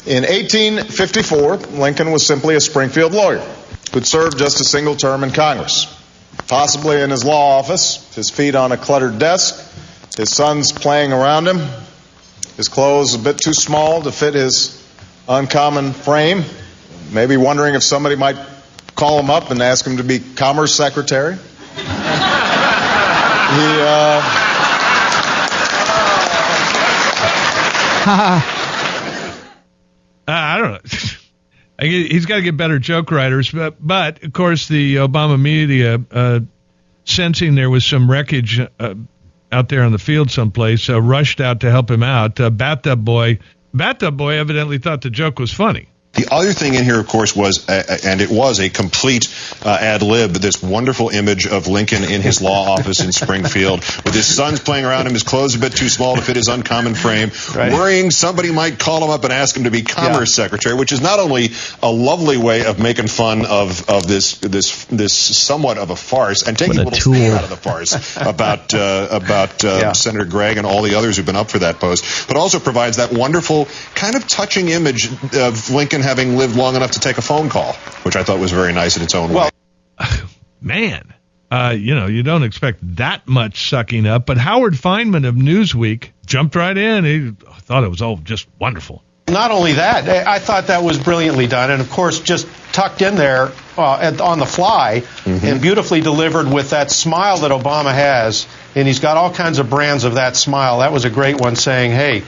In 1854, Lincoln was simply a Springfield lawyer who'd served just a single term in Congress. Possibly in his law office, his feet on a cluttered desk, his sons playing around him, his clothes a bit too small to fit his uncommon frame, maybe wondering if somebody might call him up and ask him to be Commerce Secretary. I don't know. He's got to get better joke writers, but of course the Obama media, sensing there was some wreckage out there on the field someplace, rushed out to help him out. Bathtub Boy evidently thought the joke was funny. The other thing in here, of course, was, and it was a complete ad lib, this wonderful image of Lincoln in his law office in Springfield with his sons playing around him, his clothes a bit too small to fit his uncommon frame, worrying somebody might call him up and ask him to be Commerce Secretary, which is not only a lovely way of making fun of this somewhat of a farce and taking a little steam out of the farce about Senator Gregg and all the others who've been up for that post, but also provides that wonderful kind of touching image of Lincoln having lived long enough to take a phone call, which I thought was very nice in its own way. Man, you don't expect that much sucking up, but Howard Fineman of Newsweek jumped right in. He thought it was all just wonderful. Not only that, I thought that was brilliantly done, and of course just tucked in there on the fly and beautifully delivered with that smile that Obama has, and he's got all kinds of brands of that smile. That was a great one, saying, hey,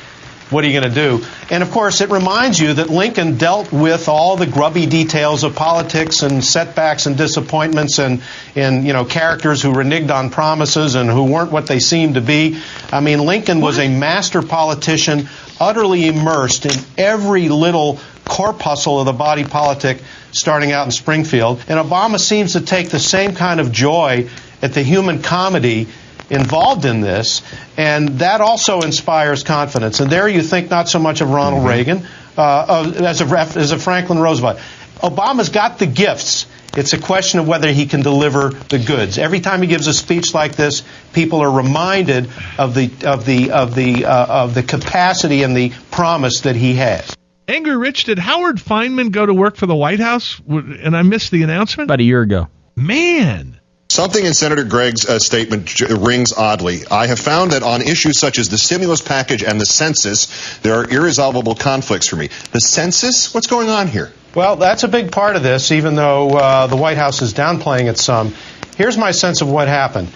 what are you going to do? And, of course, it reminds you that Lincoln dealt with all the grubby details of politics and setbacks and disappointments and characters who reneged on promises and who weren't what they seemed to be. I mean, Lincoln was a master politician, utterly immersed in every little corpuscle of the body politic starting out in Springfield. And Obama seems to take the same kind of joy at the human comedy involved in this, and that also inspires confidence. And there you think not so much of Ronald Reagan as of Franklin Roosevelt. Obama's got the gifts. It's a question of whether he can deliver the goods. Every time he gives a speech like this, people are reminded of the capacity and the promise that he has. Angry Rich, did Howard Fineman go to work for the White House? And I missed the announcement? About a year ago. Man. Something in Senator Gregg's statement rings oddly. I have found that on issues such as the stimulus package and the census, there are irresolvable conflicts for me. The census? What's going on here? Well, that's a big part of this, even though the White House is downplaying it some. Here's my sense of what happened.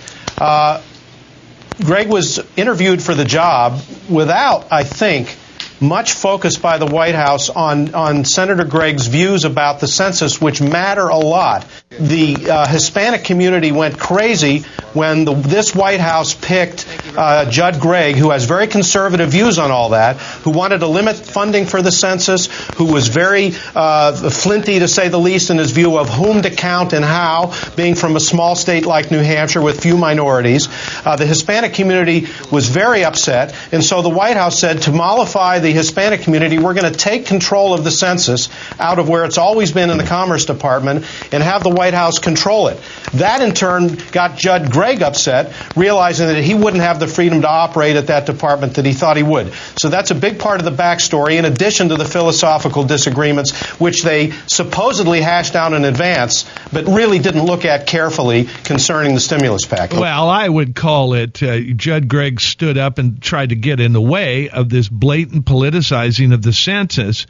Gregg was interviewed for the job without, I think, much focus by the White House on Senator Gregg's views about the census, which matter a lot. The Hispanic community went crazy when this White House picked Judd Gregg, who has very conservative views on all that, who wanted to limit funding for the census, who was very flinty, to say the least, in his view of whom to count and how, being from a small state like New Hampshire with few minorities. The Hispanic community was very upset, and so the White House said, to mollify the Hispanic community, we're going to take control of the census out of where it's always been in the Commerce Department and have the White House control it. That, in turn, got Judd Gregg upset, realizing that he wouldn't have the freedom to operate at that department that he thought he would. So that's a big part of the backstory, in addition to the philosophical disagreements, which they supposedly hashed out in advance, but really didn't look at carefully concerning the stimulus package. Well, I would call it Judd Gregg stood up and tried to get in the way of this blatant politicizing of the census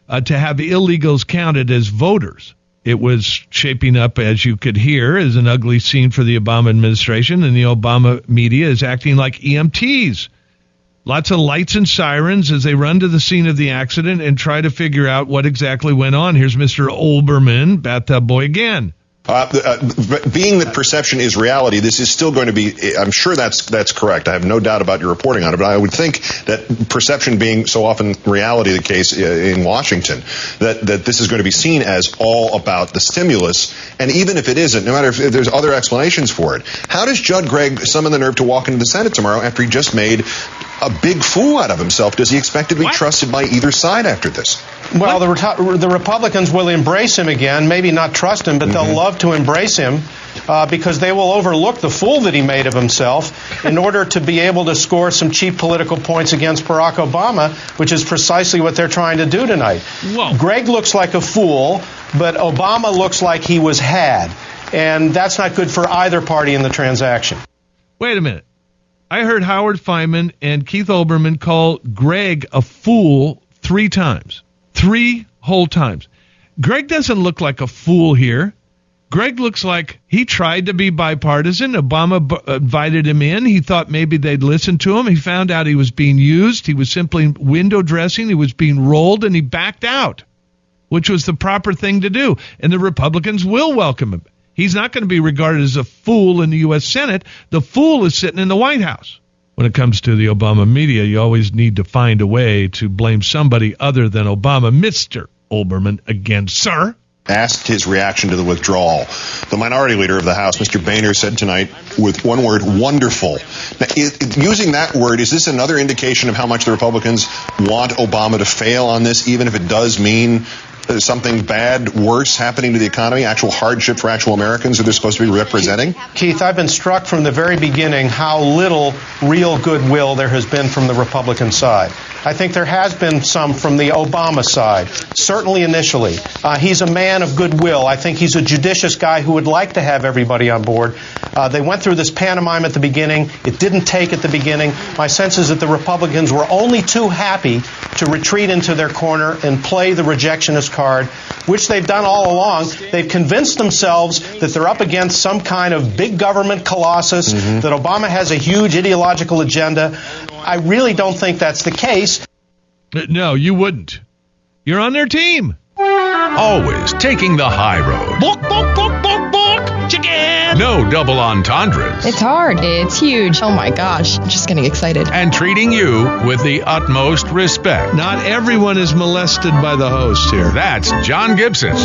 to have illegals counted as voters. It was shaping up, as you could hear, as an ugly scene for the Obama administration, and the Obama media is acting like EMTs. Lots of lights and sirens as they run to the scene of the accident and try to figure out what exactly went on. Here's Mr. Olbermann, Bathtub Boy again. Being that perception is reality, this is still going to be, I'm sure that's correct. I have no doubt about your reporting on it, but I would think that perception being so often reality the case in Washington, that this is going to be seen as all about the stimulus. And even if it isn't, no matter if there's other explanations for it, how does Judd Gregg summon the nerve to walk into the Senate tomorrow after he just made a big fool out of himself? Does he expect to be trusted by either side after this? Well, the Republicans will embrace him again, maybe not trust him, but they'll love to embrace him because they will overlook the fool that he made of himself in order to be able to score some cheap political points against Barack Obama, which is precisely what they're trying to do tonight. Whoa. Greg looks like a fool, but Obama looks like he was had. And that's not good for either party in the transaction. Wait a minute. I heard Howard Fineman and Keith Olbermann call Greg a fool 3 times. 3 whole times. Greg doesn't look like a fool here. Greg looks like he tried to be bipartisan. Obama invited him in. He thought maybe they'd listen to him. He found out he was being used. He was simply window dressing. He was being rolled, and he backed out, which was the proper thing to do. And the Republicans will welcome him. He's not going to be regarded as a fool in the U.S. Senate. The fool is sitting in the White House. When it comes to the Obama media, you always need to find a way to blame somebody other than Obama. Mr. Olbermann, again, sir. Asked his reaction to the withdrawal. The minority leader of the House, Mr. Boehner, said tonight with one word, wonderful. Now, using that word, is this another indication of how much the Republicans want Obama to fail on this, even if it does mean something bad, worse happening to the economy, actual hardship for actual Americans who they're supposed to be representing? Keith, I've been struck from the very beginning how little real goodwill there has been from the Republican side. I think there has been some from the Obama side, certainly initially. He's a man of goodwill. I think he's a judicious guy who would like to have everybody on board. They went through this pantomime at the beginning. It didn't take at the beginning. My sense is that the Republicans were only too happy to retreat into their corner and play the rejectionist card, which they've done all along. They've convinced themselves that they're up against some kind of big government colossus, that Obama has a huge ideological agenda. I really don't think that's the case. No, you wouldn't. You're on their team. Always taking the high road. Bonk, bonk, bonk, bonk, bonk. Chicken. No double entendres. It's hard. It's huge. Oh my gosh. I'm just getting excited. And treating you with the utmost respect. Not everyone is molested by the host here. That's John Gibson.